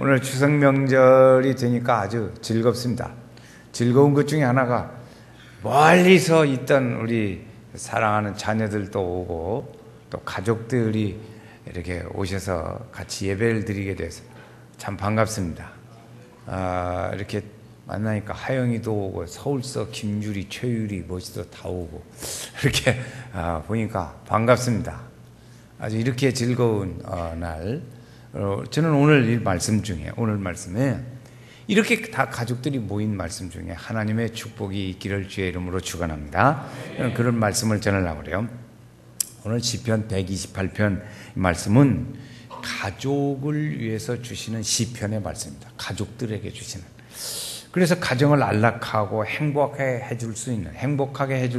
오늘 추석 명절이 되니까 아주 즐겁습니다. 즐거운 것 중에 하나가 멀리서 있던 우리 사랑하는 자녀들도 오고 또 가족들이 이렇게 오셔서 같이 예배를 드리게 돼서 참 반갑습니다. 이렇게 만나니까 하영이도 오고 서울서 김유리, 최유리, 멋지도 다 오고 이렇게 보니까 반갑습니다. 아주 이렇게 즐거운 날 저는 오늘 이 말씀 중에 오늘 말씀에 이렇게 다 가족들이 모인 말씀 중에 하나님의 축복이 있기를 주의 이름으로 축원합니다. 그런 말씀을 전하려고 그래요. 오늘 시편 128편 말씀은 가족을 위해서 주시는 시편의 말씀입니다. 가족들에게 주시는. 그래서 가정을 안락하고 행복하게 해줄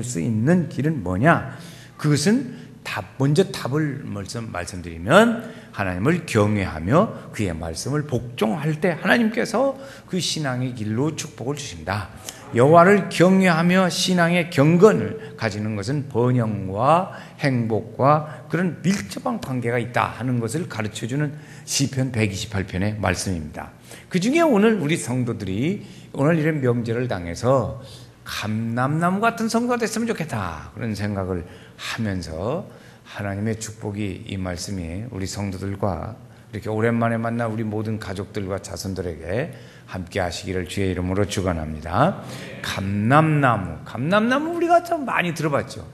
수 있는 길은 뭐냐? 그것은 먼저 답을 말씀드리면 하나님을 경외하며 그의 말씀을 복종할 때 하나님께서 그 신앙의 길로 축복을 주신다. 여호와를 경외하며 신앙의 경건을 가지는 것은 번영과 행복과 그런 밀접한 관계가 있다 하는 것을 가르쳐주는 시편 128편의 말씀입니다. 그 중에 오늘 우리 성도들이 오늘 이런 명절을 당해서 감람나무 같은 성도가 됐으면 좋겠다 그런 생각을 하면서 하나님의 축복이 이 말씀이 우리 성도들과 이렇게 오랜만에 만나 우리 모든 가족들과 자손들에게 함께 하시기를 주의 이름으로 축원합니다. 감람나무 우리가 참 많이 들어봤죠.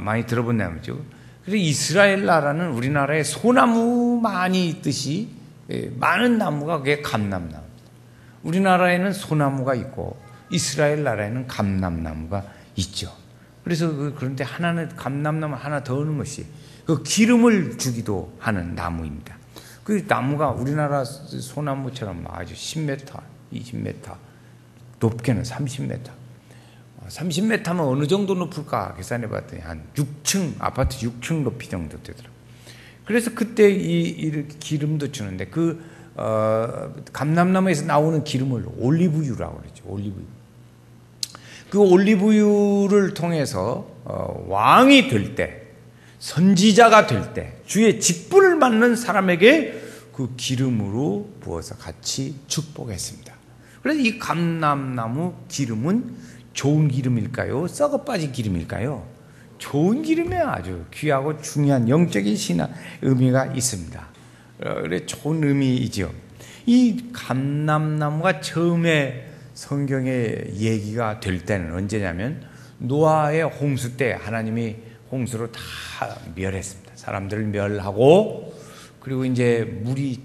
많이 들어본 나무죠. 그리고 이스라엘 나라는 우리나라에 소나무 많이 있듯이 많은 나무가 그게 감람나무. 우리나라에는 소나무가 있고 이스라엘 나라에는 감람나무가 있죠. 그래서 그런데 하나는 감람나무 하나 더 넣는 것이 그 기름을 주기도 하는 나무입니다. 그 나무가 우리나라 소나무처럼 아주 10m, 20m, 높게는 30m. 30m면 어느 정도 높을까 계산해 봤더니 한 6층, 아파트 6층 높이 정도 되더라고요. 그래서 그때 이 기름도 주는데 감람나무에서 나오는 기름을 올리브유라고 그러죠. 올리브유. 그 올리브유를 통해서 왕이 될 때, 선지자가 될 때, 주의 직분을 맡는 사람에게 그 기름으로 부어서 같이 축복했습니다. 그래서 이 감람나무 기름은 좋은 기름일까요? 썩어 빠진 기름일까요? 좋은 기름에 아주 귀하고 중요한 영적인 신앙 의미가 있습니다. 그래 좋은 의미이죠. 이 감람나무가 처음에 성경의 얘기가 될 때는 언제냐면 노아의 홍수 때 하나님이 홍수로 다 멸했습니다. 사람들을 멸하고 그리고 이제 물이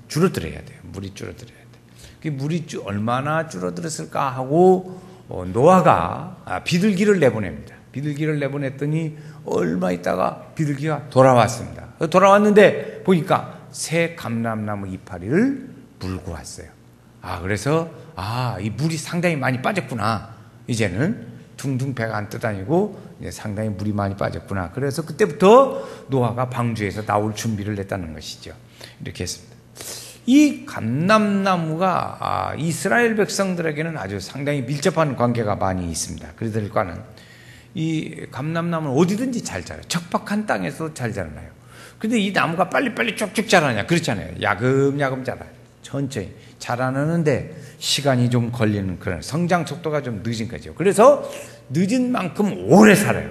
줄어들어야 돼요. 물이 줄어들어야 돼요. 그 물이 얼마나 줄어들었을까 하고 노아가 비둘기를 내보냅니다. 비둘기를 내보냈더니 얼마 있다가 비둘기가 돌아왔습니다. 돌아왔는데 보니까 새 감람나무 이파리를 물고 왔어요. 그래서 이 물이 상당히 많이 빠졌구나. 이제는 둥둥 배가 안 떠다니고 이제 상당히 물이 많이 빠졌구나. 그래서 그때부터 노아가 방주에서 나올 준비를 했다는 것이죠. 이렇게 했습니다. 이 감람나무가 이스라엘 백성들에게는 아주 상당히 밀접한 관계가 많이 있습니다. 그들과는 이 감람나무는 어디든지 잘 자라요. 척박한 땅에서 잘 자라나요. 근데 이 나무가 빨리빨리 쭉쭉 자라냐? 그렇잖아요. 야금야금 자라요. 천천히 자라나는데 시간이 좀 걸리는 그런 성장 속도가 좀 늦은 거죠. 그래서 늦은 만큼 오래 살아요.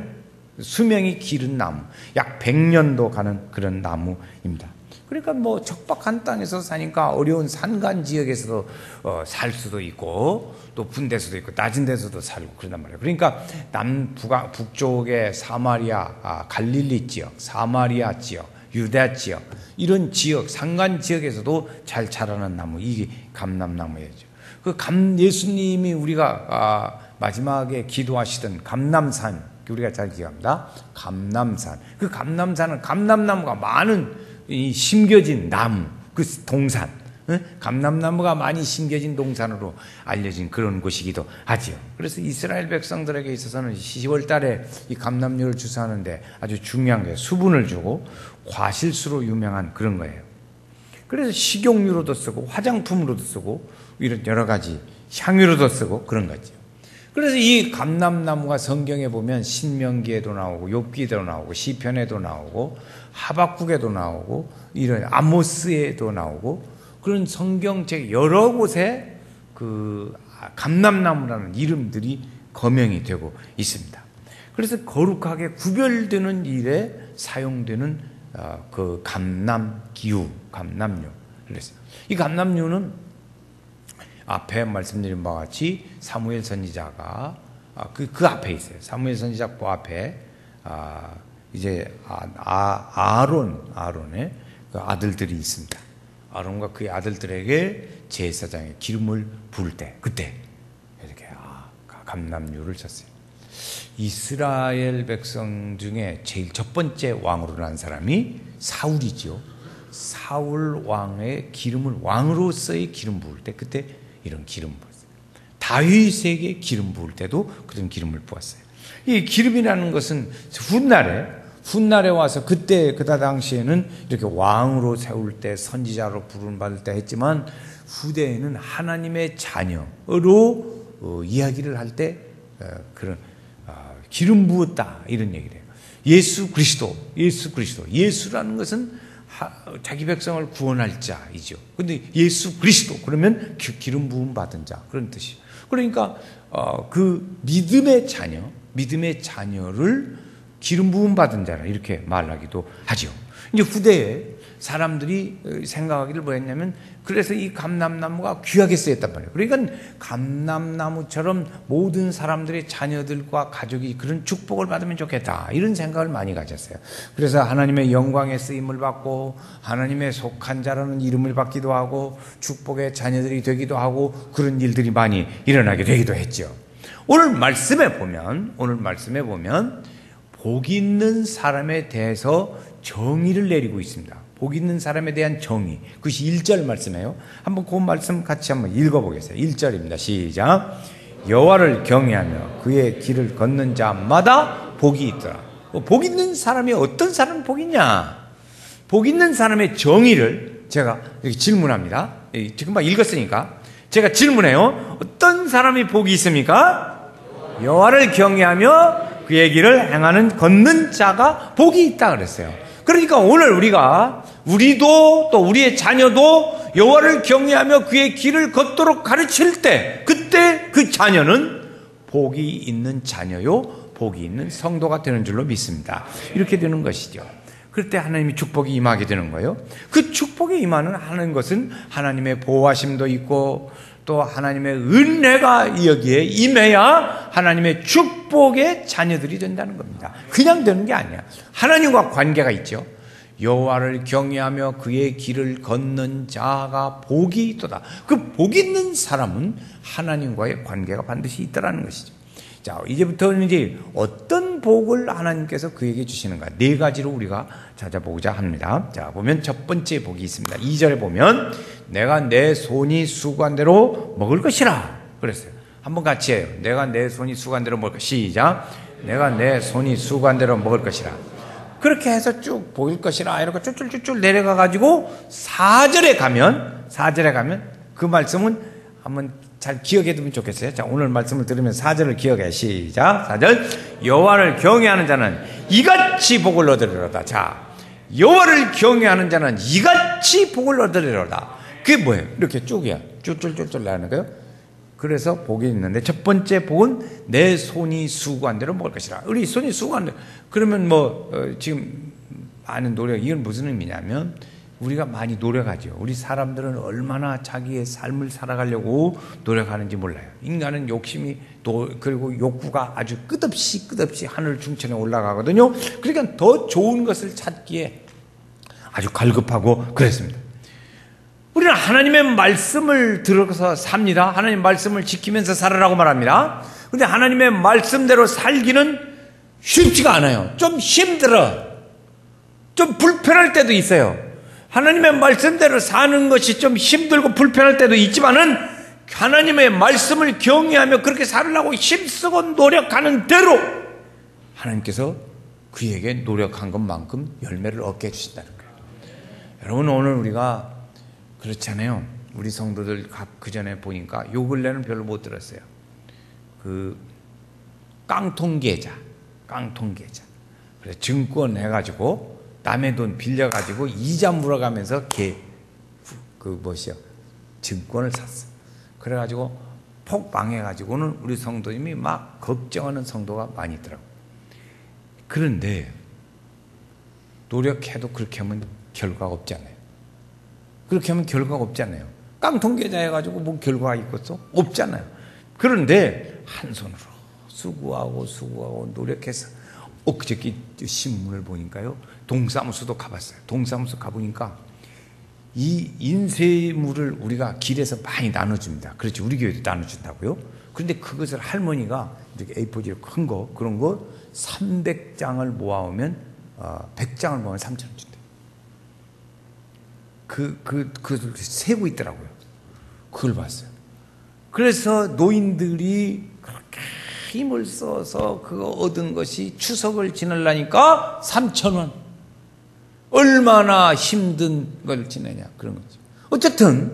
수명이 길은 나무, 약 100년도 가는 그런 나무입니다. 그러니까 뭐 척박한 땅에서 사니까 어려운 산간 지역에서도 살 수도 있고 높은 데서도 있고 낮은 데서도 살고 그런단 말이에요. 그러니까 북쪽의 사마리아, 갈릴리 지역, 사마리아 지역, 유대 지역 이런 지역, 산간 지역에서도 잘 자라는 나무 이게 감람나무였죠. 예수님이 우리가 마지막에 기도하시던 감람산 우리가 잘 기억합니다. 감람산. 그 감람산은 감람나무가 많은 심겨진 나무, 그 동산, 감람나무가 많이 심겨진 동산으로 알려진 그런 곳이기도 하지요. 그래서 이스라엘 백성들에게 있어서는 10월 달에 이 감람류를 주사하는데 아주 중요한 게 수분을 주고 과실수로 유명한 그런 거예요. 그래서 식용유로도 쓰고 화장품으로도 쓰고 이런 여러 가지 향유로도 쓰고 그런 거죠. 그래서 이 감람나무가 성경에 보면 신명기에도 나오고 욥기에도 나오고 시편에도 나오고 하박국에도 나오고 이런 아모스에도 나오고 그런 성경책 여러 곳에 그 감람나무라는 이름들이 거명이 되고 있습니다. 그래서 거룩하게 구별되는 일에 사용되는 그 감람기후, 감람류. 그래서 이 감람류는 앞에 말씀드린 바와 같이 사무엘 선지자가 그 앞에 있어요. 사무엘 선지자 그 앞에 이제 아론의 그 아들들이 있습니다. 아론과 그의 아들들에게 제사장의 기름을 부을 때 그때 이렇게 감람류를 쳤어요. 이스라엘 백성 중에 제일 첫 번째 왕으로 난 사람이 사울이죠. 사울 왕의 기름을 왕으로서의 기름 부을 때 그때 이런 기름 부었어요. 다윗에게 기름 부을 때도 그런 기름을 부었어요. 이 기름이라는 것은 훗날에 와서 그때 그다 당시에는 이렇게 왕으로 세울 때 선지자로 부름 받을 때 했지만 후대에는 하나님의 자녀로 이야기를 할 때 그런 기름 부었다 이런 얘기를 해요. 예수 그리스도. 예수라는 것은 자기 백성을 구원할 자이죠. 근데 예수 그리스도 그러면 기름 부음 받은 자 그런 뜻이에요. 그러니까 그 믿음의 자녀를 기름 부음 받은 자라 이렇게 말하기도 하죠. 이제 후대에 사람들이 생각하기를 뭐였냐면 그래서 이 감람나무가 귀하게 쓰였단 말이에요. 그러니까 감람나무처럼 모든 사람들의 자녀들과 가족이 그런 축복을 받으면 좋겠다 이런 생각을 많이 가졌어요. 그래서 하나님의 영광의 쓰임을 받고 하나님의 속한 자라는 이름을 받기도 하고 축복의 자녀들이 되기도 하고 그런 일들이 많이 일어나게 되기도 했죠. 오늘 말씀에 보면 복 있는 사람에 대해서 정의를 내리고 있습니다. 복 있는 사람에 대한 정의. 그것이 1절 말씀이에요. 한번 그 말씀 같이 한번 읽어보겠어요. 1절입니다. 시작. 여호와를 경외하며 그의 길을 걷는 자마다 복이 있더라. 복 있는 사람이 어떤 사람이 복이 있냐? 복 있는 사람의 정의를 제가 이렇게 질문합니다. 지금 막 읽었으니까 제가 질문해요. 어떤 사람이 복이 있습니까? 여호와를 경외하며 그의 길을 행하는 걷는 자가 복이 있다 그랬어요. 그러니까 오늘 우리도 또 우리의 자녀도 여호와를 경외하며 그의 길을 걷도록 가르칠 때 그때 그 자녀는 복이 있는 자녀요 복이 있는 성도가 되는 줄로 믿습니다. 이렇게 되는 것이죠. 그럴 때 하나님의 축복이 임하게 되는 거예요. 그 축복이 임하는 것은 하나님의 보호하심도 있고 또 하나님의 은혜가 여기에 임해야 하나님의 축복의 자녀들이 된다는 겁니다. 그냥 되는 게 아니야. 하나님과 관계가 있죠. 여호와를 경외하며 그의 길을 걷는 자가 복이 있도다. 그 복 있는 사람은 하나님과의 관계가 반드시 있다라는 것이죠. 자, 이제부터는 이제 어떤 복을 하나님께서 그에게 주시는가 4가지로 우리가 찾아보고자 합니다. 자, 보면 첫 번째 복이 있습니다. 2절에 보면 내가 내 손이 수고한 대로 먹을 것이라 그랬어요. 한번 같이 해요. 내가 내 손이 수고한 대로 먹을 것이라. 시작. 내가 내 손이 수고한 대로 먹을 것이라. 그렇게 해서 쭉 보일 것이라 이렇게 쭈쭈쭈쭈 내려가 가지고 4절에 가면 그 말씀은 한번 잘 기억해 두면 좋겠어요. 자, 오늘 말씀을 들으면 4절을 기억해. 시작. 4절. 여호와를 경외하는 자는 이같이 복을 얻으리로다. 자, 여호와를 경외하는 자는 이같이 복을 얻으리로다. 그게 뭐예요? 이렇게 쭉이야. 쭈쭈쭈쭈 나는 거예요. 그래서 복이 있는데 첫 번째 복은 내 손이 수고한 대로 먹을 것이라. 우리 손이 수고한 대로. 그러면 지금 많은 노력, 이건 무슨 의미냐면 우리가 많이 노력하죠. 우리 사람들은 얼마나 자기의 삶을 살아가려고 노력하는지 몰라요. 인간은 욕심이 그리고 욕구가 아주 끝없이 하늘 중천에 올라가거든요. 그러니까 더 좋은 것을 찾기에 아주 갈급하고 그랬습니다. 우리는 하나님의 말씀을 들어서 삽니다. 하나님의 말씀을 지키면서 살아라고 말합니다. 그런데 하나님의 말씀대로 살기는 쉽지가 않아요. 좀 힘들어. 좀 불편할 때도 있어요. 하나님의 말씀대로 사는 것이 좀 힘들고 불편할 때도 있지만은 하나님의 말씀을 경외하며 그렇게 살으려고 힘쓰고 노력하는 대로 하나님께서 그에게 노력한 것만큼 열매를 얻게 해주신다는 거예요. 여러분, 오늘 우리가 그렇잖아요. 우리 성도들 그 전에 보니까 요 근래는 별로 못 들었어요. 그 깡통계좌. 그래서 증권 해가지고 남의 돈 빌려가지고 이자 물어가면서 증권을 샀어. 그래가지고 폭 망해가지고는 우리 성도님이 막 걱정하는 성도가 많이 있더라고. 그런데 노력해도 그렇게 하면 결과가 없잖아요. 그렇게 하면 결과가 없잖아요. 깡통계좌 해가지고 뭐 결과가 있겠어? 없잖아요. 그런데 한 손으로 수고하고 노력해서 엊그저께 신문을 보니까요, 동사무소도 가봤어요. 동사무소 가보니까 이 인쇄물을 우리가 길에서 많이 나눠줍니다. 그렇지, 우리 교회도 나눠준다고요. 그런데 그것을 할머니가 이렇게 A4지로 큰 거, 그런 거 300장을 모아오면 100장을 모으면 3,000원 준대. 그 세고 있더라고요. 그걸 봤어요. 그래서 노인들이 그렇게 힘을 써서 그거 얻은 것이 추석을 지내려니까 3,000원. 얼마나 힘든 걸 지내냐, 그런 거죠. 어쨌든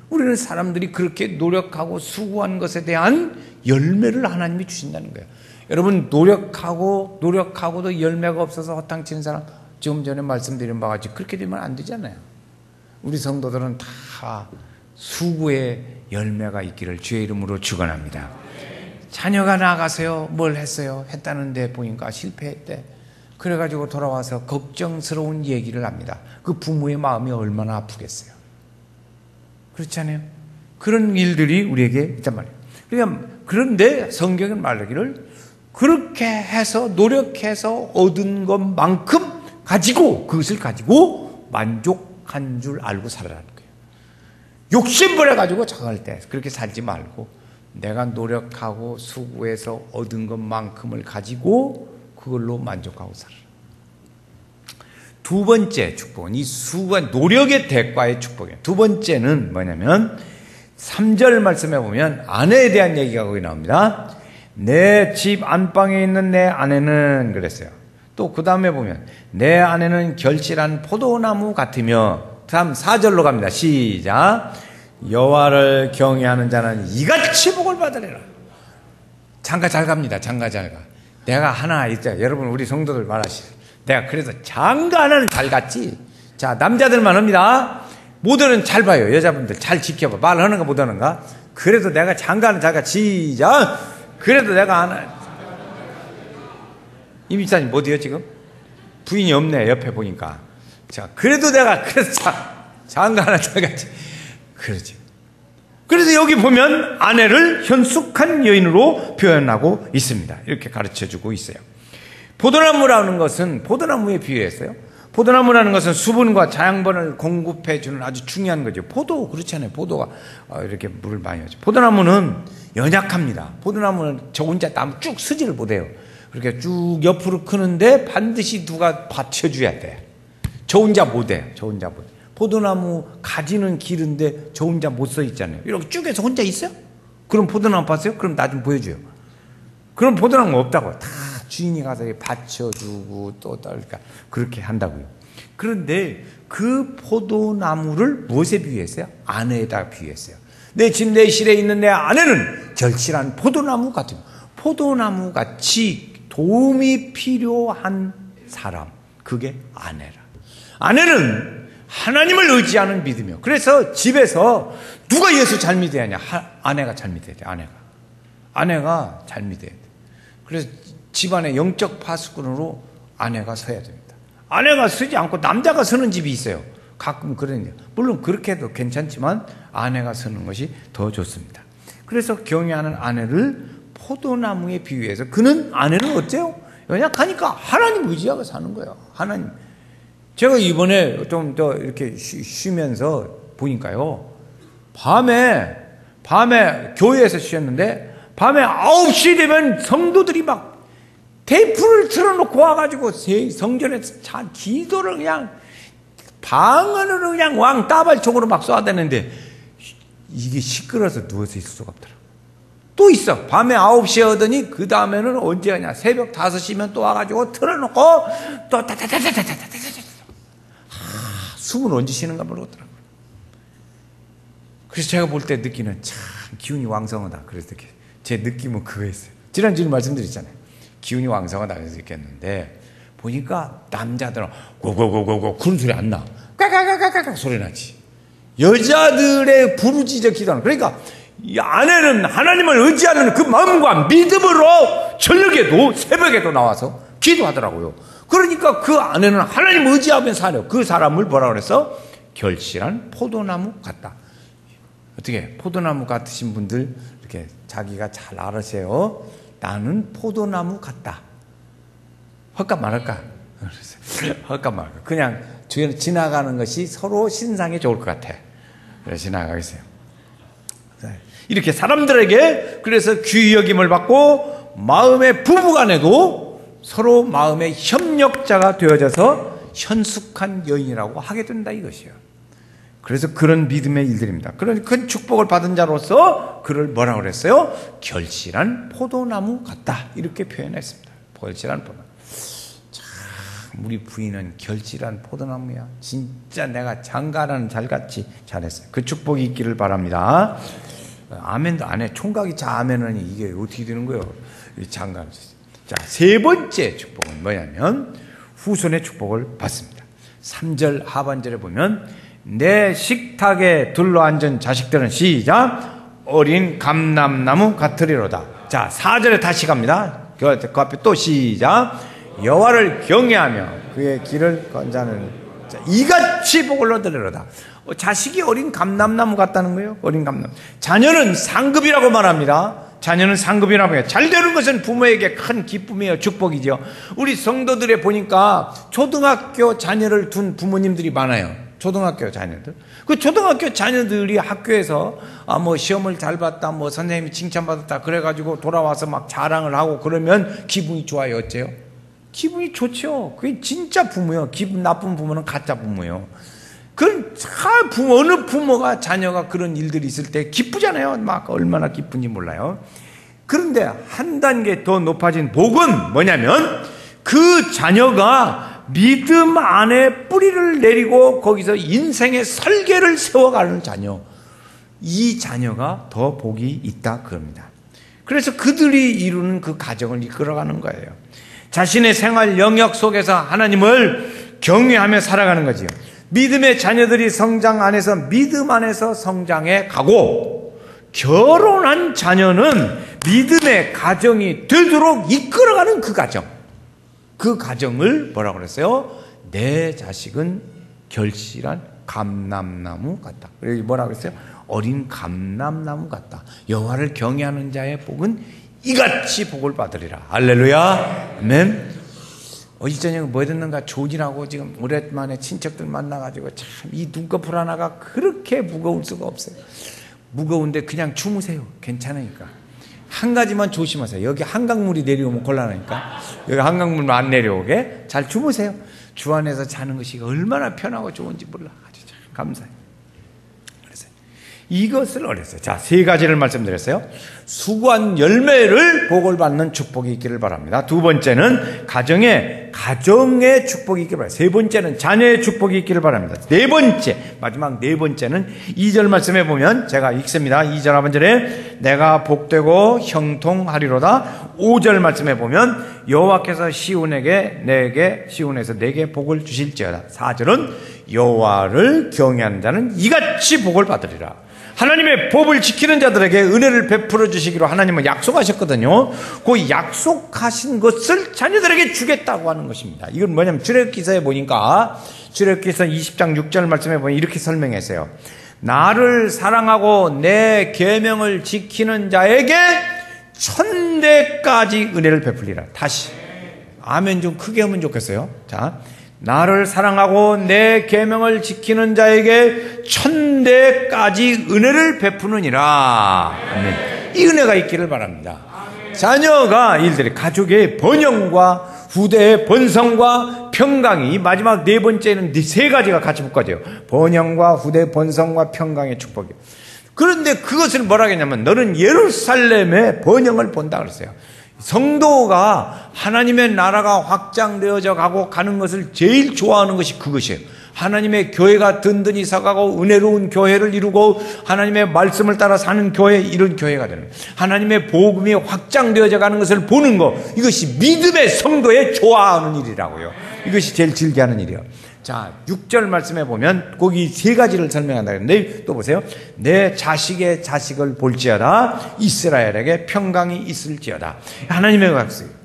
우리는 사람들이 그렇게 노력하고 수고한 것에 대한 열매를 하나님이 주신다는 거예요. 여러분, 노력하고도 열매가 없어서 허탕치는 사람, 지금 전에 말씀드린 바와 같이 그렇게 되면 안 되잖아요. 우리 성도들은 다 수고의 열매가 있기를 주의 이름으로 축원합니다. 자녀가 나가세요. 뭘 했어요? 했다는데 보니까 실패했대. 그래가지고 돌아와서 걱정스러운 얘기를 합니다. 그 부모의 마음이 얼마나 아프겠어요. 그렇지 않아요? 그런 일들이 우리에게 있단 말이에요. 그런데 성경은 말하기를 그렇게 해서 노력해서 얻은 것만큼 그것을 가지고 만족한 줄 알고 살아라는 거예요. 욕심부려가지고 저할 때 그렇게 살지 말고 내가 노력하고 수고해서 얻은 것만큼을 가지고 그걸로 만족하고 살아라. 두 번째 축복은 이 수고와 노력의 대가의 축복이에요. 두 번째는 뭐냐면 3절 말씀에 보면 아내에 대한 얘기가 거기 나옵니다. 내 집 안방에 있는 내 아내는 그랬어요. 또 그 다음에 보면 내 아내는 결실한 포도나무 같으며, 다음 4절로 갑니다. 시작. 여호와를 경외하는 자는 이같이 복을 받으리라. 장가 잘 갑니다. 장가 잘 가. 내가 하나 있죠. 여러분, 우리 성도들 말하시죠. 내가 그래서 장가 하나는 잘 갔지. 자, 남자들만 합니다. 모델은 잘 봐요. 여자분들 잘 지켜봐. 말하는가 못하는가. 그래도 내가 장가는 잘 가. 시작. 그래도 내가 하나. 이 집사님 못해요 지금? 부인이 없네 옆에 보니까. 자, 그래서 장가 하나 잘 갔지. 그러지. 그래서 여기 보면 아내를 현숙한 여인으로 표현하고 있습니다. 이렇게 가르쳐주고 있어요. 포도나무라는 것은 포도나무에 비유했어요. 포도나무라는 것은 수분과 자양분을 공급해주는 아주 중요한 거죠. 포도 그렇잖아요. 포도가 이렇게 물을 많이 하죠. 포도나무는 연약합니다. 포도나무는 저 혼자 나무 쭉 서지를 못해요. 그렇게 쭉 옆으로 크는데 반드시 누가 받쳐줘야 돼. 저 혼자 못해. 포도나무 가지는 길은데 저 혼자 못 서 있잖아요. 이렇게 쭉 해서 혼자 있어요? 그럼 포도나무 봤어요? 그럼 나 좀 보여줘요. 그럼 포도나무 없다고. 다 주인이 가서 받쳐주고 또 그러니까 그렇게 한다고요. 그런데 그 포도나무를 무엇에 비유했어요? 아내에다 비유했어요. 내 집 내 실에 있는 내 아내는 절실한 포도나무 같은, 포도나무 같이 도움이 필요한 사람, 그게 아내라. 아내는 하나님을 의지하는 믿음이요. 그래서 집에서 누가 예수 잘 믿어야 하냐? 아내가 잘 믿어야 돼. 아내가 잘 믿어야 돼. 그래서 집안의 영적 파수꾼으로 아내가 서야 됩니다. 아내가 서지 않고 남자가 서는 집이 있어요. 가끔 그러는데, 물론 그렇게 해도 괜찮지만 아내가 서는 것이 더 좋습니다. 그래서 경외하는 아내를 포도나무에 비유해서, 그는 아내는 어때요? 연약하니까 하나님 의지하고 사는 거예요. 하나님. 제가 이번에 좀 더 이렇게 쉬면서 보니까요, 밤에 교회에서 쉬었는데 밤에 9시 되면 성도들이 막 테이프를 틀어놓고 와가지고 성전에서 기도를 그냥 방언으로 그냥 왕따발총으로 막 쏴대는데 이게 시끄러워서 누워서 있을 수가 없더라. 또 있어. 밤에 9시에 오더니 그 다음에는 언제 하냐? 새벽 5시면 또 와가지고 틀어놓고 또 따따따따따따따따. 숨을 언제 쉬는가 모르겠더라고요. 그래서 제가 볼 때 느끼는 참 기운이 왕성하다. 그래서 이렇게 제 느낌은 그거였어요. 지난주에 말씀드렸잖아요. 기운이 왕성하다 그래서 느꼈는데 보니까 남자들은 고고고고고 그런 소리 안 나. 까까까까까 소리 나지. 여자들의 부르짖어 기도하는, 그러니까 이 아내는 하나님을 의지하는 그 마음과 믿음으로 저녁에도 새벽에도 나와서 기도하더라고요. 그러니까 그 아내는 하나님 의지하면 사요. 그 사람을 뭐라 그래서 결실한 포도나무 같다. 어떻게 포도나무 같으신 분들 이렇게 자기가 잘 알으세요. 나는 포도나무 같다. 할까 말할까? 할까 말할까? 그냥 지나가는 것이 서로 신상에 좋을 것 같아. 그래서 지나가겠어요. 이렇게 사람들에게 그래서 귀히 여김을 받고 마음의 부부간에도 서로 마음의 협력자가 되어져서 현숙한 여인이라고 하게 된다 이것이에요. 그래서 그런 믿음의 일들입니다. 그런 큰 축복을 받은 자로서 그를 뭐라고 그랬어요? 결실한 포도나무 같다 이렇게 표현했습니다. 결실한 포도나무. 참 우리 부인은 결실한 포도나무야. 진짜 내가 장가라는 잘같이 잘했어요. 그 축복이 있기를 바랍니다. 아멘도 안 해. 총각이 자 아멘은 이게 어떻게 되는 거예요? 장가. 자, 세 번째 축복은 뭐냐면 후손의 축복을 받습니다. 3절 하반절에 보면 내 식탁에 둘러앉은 자식들은 시작 어린 감람나무 같으리로다. 자, 4절에 다시 갑니다. 그 앞에 또 시작 여호와를 경외하며 그의 길을 건자는 이같이 복을 얻으리로다. 자식이 어린 감람나무 같다는 거예요. 어린 감람. 자녀는 상급이라고 말합니다. 자녀는 상급이라고 해요. 잘 되는 것은 부모에게 큰 기쁨이에요. 축복이죠. 우리 성도들에 보니까 초등학교 자녀를 둔 부모님들이 많아요. 초등학교 자녀들. 그 초등학교 자녀들이 학교에서 뭐 시험을 잘 봤다, 뭐 선생님이 칭찬받았다, 그래가지고 돌아와서 막 자랑을 하고 그러면 기분이 좋아요. 어째요? 기분이 좋죠. 그게 진짜 부모예요. 기분 나쁜 부모는 가짜 부모예요. 어느 부모가 자녀가 그런 일들이 있을 때 기쁘잖아요. 막 얼마나 기쁜지 몰라요. 그런데 한 단계 더 높아진 복은 뭐냐면 그 자녀가 믿음 안에 뿌리를 내리고 거기서 인생의 설계를 세워가는 자녀. 이 자녀가 더 복이 있다 그럽니다. 그래서 그들이 이루는 그 가정을 이끌어가는 거예요. 자신의 생활 영역 속에서 하나님을 경외하며 살아가는 거지요. 믿음의 자녀들이 성장 안에서 믿음 안에서 성장해 가고 결혼한 자녀는 믿음의 가정이 되도록 이끌어가는 그 가정. 그 가정을 뭐라고 그랬어요? 내 자식은 결실한 감람나무 같다. 여기 뭐라고 그랬어요? 어린 감람나무 같다. 여호와를 경외하는 자의 복은 이같이 복을 받으리라. 할렐루야. 아멘. 이 저녁에 뭐 듣는가 조진하고 지금 오랜만에 친척들 만나가지고 참 이 눈꺼풀 하나가 그렇게 무거울 수가 없어요. 무거운데 그냥 주무세요. 괜찮으니까. 한 가지만 조심하세요. 여기 한강물이 내려오면 곤란하니까 여기 한강물만 안 내려오게 잘 주무세요. 주 안에서 자는 것이 얼마나 편하고 좋은지 몰라. 아주 참 감사해요. 이것을 어렸어요. 자, 세 가지를 말씀드렸어요. 수고한 열매를 복을 받는 축복이 있기를 바랍니다. 두 번째는 가정의 축복이 있기를 바랍니다. 세 번째는 자녀의 축복이 있기를 바랍니다. 네 번째, 마지막 네 번째는 2절 말씀해 보면 제가 읽습니다. 2절 하반절에 내가 복되고 형통하리로다. 5절 말씀해 보면 여호와께서 시온에서 내게 복을 주실지어다. 4절은 여호와를 경외하는 자는 이같이 복을 받으리라. 하나님의 법을 지키는 자들에게 은혜를 베풀어 주시기로 하나님은 약속하셨거든요. 그 약속하신 것을 자녀들에게 주겠다고 하는 것입니다. 이건 뭐냐면 출애굽기서에 보니까 출애굽기서 20장 6절 말씀에 보면 이렇게 설명했어요. 나를 사랑하고 내 계명을 지키는 자에게 1000대까지 은혜를 베풀리라. 다시 아멘 좀 크게 하면 좋겠어요. 자, 나를 사랑하고 내 계명을 지키는 자에게 1000대까지 은혜를 베푸느니라. 아멘. 이 은혜가 있기를 바랍니다. 자녀가 일들이 가족의 번영과 후대의 번성과 평강이 마지막 네 번째는 세 가지가 같이 묶어져요. 번영과 후대 번성과 평강의 축복이요. 그런데 그것을 뭐라 하겠냐면 너는 예루살렘의 번영을 본다 그랬어요. 성도가 하나님의 나라가 확장되어져 가고 가는 것을 제일 좋아하는 것이 그것이에요. 하나님의 교회가 든든히 서가고 은혜로운 교회를 이루고 하나님의 말씀을 따라 사는 교회, 이런 교회가 되는 거예요. 하나님의 복음이 확장되어져 가는 것을 보는 것, 이것이 믿음의 성도의 좋아하는 일이라고요. 이것이 제일 즐겨하는 일이에요. 자, 6절 말씀에 보면 거기 세 가지를 설명한다 그랬는데 또 보세요. 내 자식의 자식을 볼지어다 이스라엘에게 평강이 있을지어다. 하나님의 약속이에요.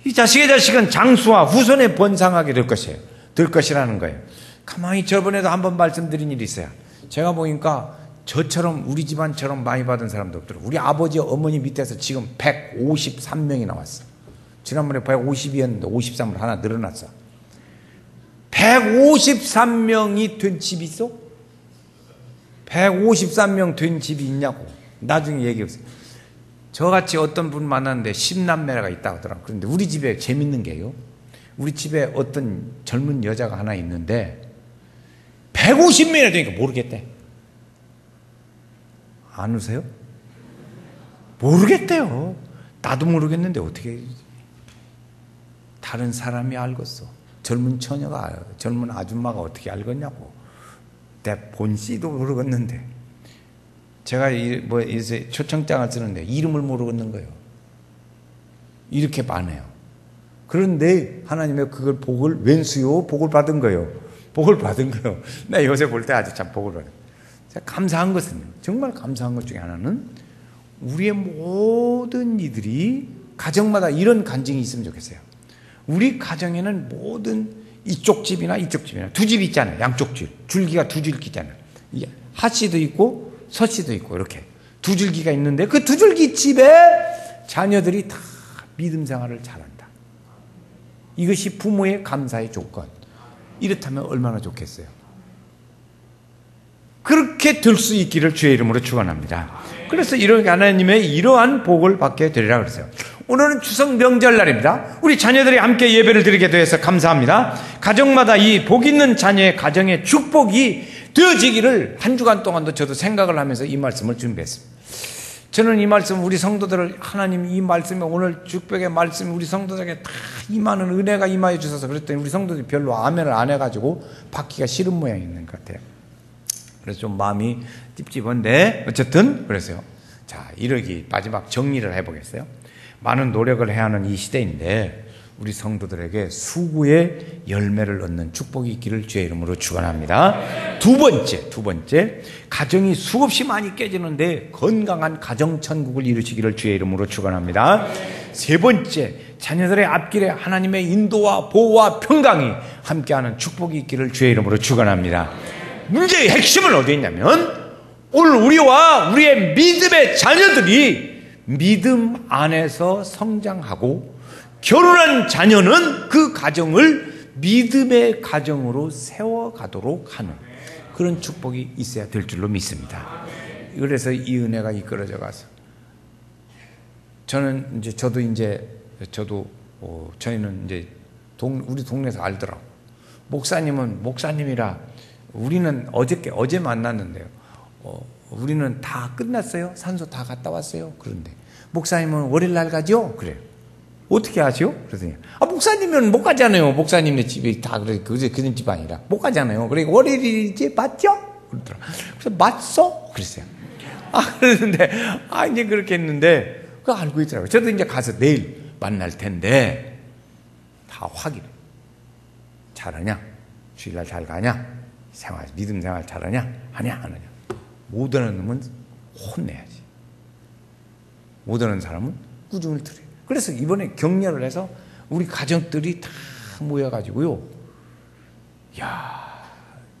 이 자식의 자식은 장수와 후손에 번성하게 될 것이에요. 될 것이라는 거예요. 가만히 저번에도 한번 말씀드린 일이 있어요. 제가 보니까 저처럼 우리 집안처럼 많이 받은 사람도 없더라고요. 우리 아버지 어머니 밑에서 지금 153명이 나왔어. 지난번에 150이었는데 53으로 하나 늘어났어. 153명이 된 집이 있어? 153명 된 집이 있냐고. 나중에 얘기해보세요. 저같이 어떤 분 만났는데 10남매가 있다고 하더라고요. 그런데 우리 집에 재밌는 게요. 우리 집에 어떤 젊은 여자가 하나 있는데 150명이나 되니까 모르겠대. 안 우세요? 모르겠대요. 나도 모르겠는데 어떻게 다른 사람이 알겠어. 젊은 처녀가, 젊은 아줌마가 어떻게 알겠냐고. 내 본씨도 모르겠는데. 제가 이제 초청장을 쓰는데 이름을 모르겠는 거예요. 이렇게 많아요. 그런데 하나님의 그걸 복을 웬수요? 복을 받은 거예요. 복을 받은 거예요. 나 요새 볼 때 아주 참 복을 받아요. 제가 감사한 것은, 정말 감사한 것 중에 하나는 우리의 모든 이들이 가정마다 이런 간증이 있으면 좋겠어요. 우리 가정에는 모든 이쪽 집이나 이쪽 집이나 두 집 있잖아요. 양쪽 줄. 줄기가 두 줄기 있잖아요. 하씨도 있고 서씨도 있고 이렇게 두 줄기가 있는데 그 두 줄기 집에 자녀들이 다 믿음 생활을 잘한다. 이것이 부모의 감사의 조건. 이렇다면 얼마나 좋겠어요. 그렇게 될 수 있기를 주의 이름으로 축원합니다. 그래서 이런 하나님의 이러한 복을 받게 되리라 그랬어요. 오늘은 추석 명절날입니다. 우리 자녀들이 함께 예배를 드리게 되어서 감사합니다. 가정마다 이 복 있는 자녀의 가정의 축복이 되어지기를 한 주간 동안도 저도 생각을 하면서 이 말씀을 준비했습니다. 저는 이 말씀 우리 성도들을 하나님 이 말씀에 오늘 축복의 말씀이 우리 성도들에게 다 임하는 은혜가 임하여 주셔서 그랬더니 우리 성도들이 별로 아멘을 안 해가지고 받기가 싫은 모양이 있는 것 같아요. 그래서 좀 마음이 찝찝한데 어쨌든 그래서요. 자, 이러기 마지막 정리를 해보겠어요. 많은 노력을 해야 하는 이 시대인데 우리 성도들에게 수고의 열매를 얻는 축복이 있기를 주의 이름으로 축원합니다. 두 번째 가정이 수없이 많이 깨지는데 건강한 가정 천국을 이루시기를 주의 이름으로 축원합니다. 세 번째, 자녀들의 앞길에 하나님의 인도와 보호와 평강이 함께하는 축복이 있기를 주의 이름으로 축원합니다. 문제의 핵심은 어디에 있냐면 오늘 우리와 우리의 믿음의 자녀들이 믿음 안에서 성장하고 결혼한 자녀는 그 가정을 믿음의 가정으로 세워가도록 하는 그런 축복이 있어야 될 줄로 믿습니다. 그래서 이 은혜가 이끌어져 가서 저는 이제 저희는 이제 우리 동네에서 알더라고. 목사님은 목사님이라 우리는 어제 만났는데요. 우리는 다 끝났어요. 산소 다 갔다 왔어요. 그런데 목사님은 월요일 날 가죠? 그래요. 어떻게 하죠? 그러더니 목사님은 못 가잖아요. 목사님네 집이 다 그런 집 아니라 못 가잖아요. 그러니까 월요일이지 맞죠? 그러더라. 그래서 맞소? 그랬어요. 그러는데 이제 그렇게 했는데 그거 알고 있더라고요. 저도 이제 가서 내일 만날 텐데 다 확인해. 잘하냐? 주일날 잘 가냐? 믿음 생활 잘하냐? 하냐? 안 하냐? 못 하는 놈은 혼내야지. 못 하는 사람은 꾸중을 드려요. 그래서 이번에 격려를 해서 우리 가족들이 다 모여가지고요.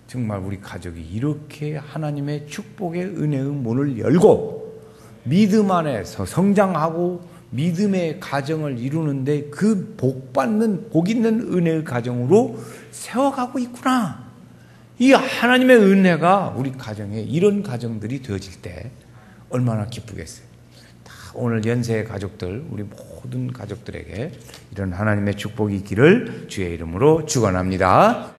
정말 우리 가족이 이렇게 하나님의 축복의 은혜의 문을 열고 믿음 안에서 성장하고 믿음의 가정을 이루는데 그 복 있는 은혜의 가정으로 세워가고 있구나. 이 하나님의 은혜가 우리 가정에 이런 가정들이 되어질 때 얼마나 기쁘겠어요. 오늘 연세의 가족들, 우리 모든 가족들에게 이런 하나님의 축복이 있기를 주의 이름으로 축원합니다.